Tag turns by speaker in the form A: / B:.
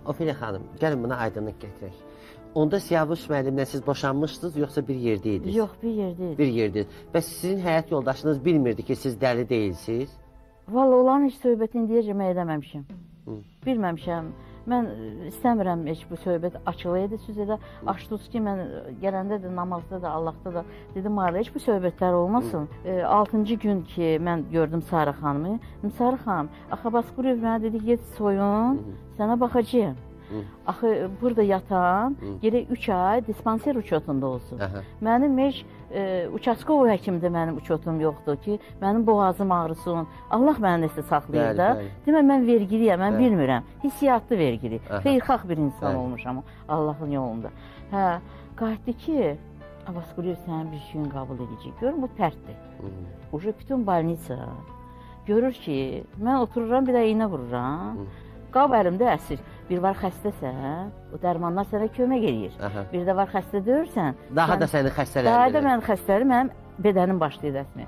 A: Ofelia xanım, gəlin buna aydınlıq gətirək. Onda Siyavuş müəllimlə siz boşanmışdınız, yoxsa bir yerdə idiniz?
B: Yox, bir yerdəydik.
A: Bir yerdə. Bəs sizin həyat yoldaşınız bilmirdi ki, siz dəli deyilsiniz?
B: Valla olan heç söhbətini deyəcəm edəməmişəm. Bilməmişəm. Mən istəmirəm heç bu söhbət açılaydı süzədə. Açdınız ki, mən gələndə də, namazda da, Allahda da dedim, Marla, heç bu söhbətlər olmasın. 6-cı gün ki, mən gördüm Sarı xanımı. Sarı xanım, Axabasquryev mənə dedi, get soyun, sənə baxacağım. Axı, burada yatan, gerək 3 ay dispanser uçotunda olsun. Mənim heç uçaskov həkimdə mənim uçotum yoxdur ki, mənim boğazım ağrısın. Allah məni nəsə saxlayır da. Demə, mən vergiliyəm, mən bilmirəm. Hissiyatlı vergili. Xeyirxah bir insan olmuşam Allahın yolunda. Hə, qayıtdı ki, Axabasquryev sənin bir şeyin qəbul edəcək. Görün, bu pərtdir. Uca bütün balnitsa görür ki, mən otururam, bir də iynə vururam. Qab əlimdə əsir. Bir var xəstəsən, o dərmanlar sənə kömək edir. Bir də var xəstə deyirsən.
A: Daha da səni xəstələndirir.
B: Daha da mən xəstəliyim, mənim bədənim başlayır əsməyə.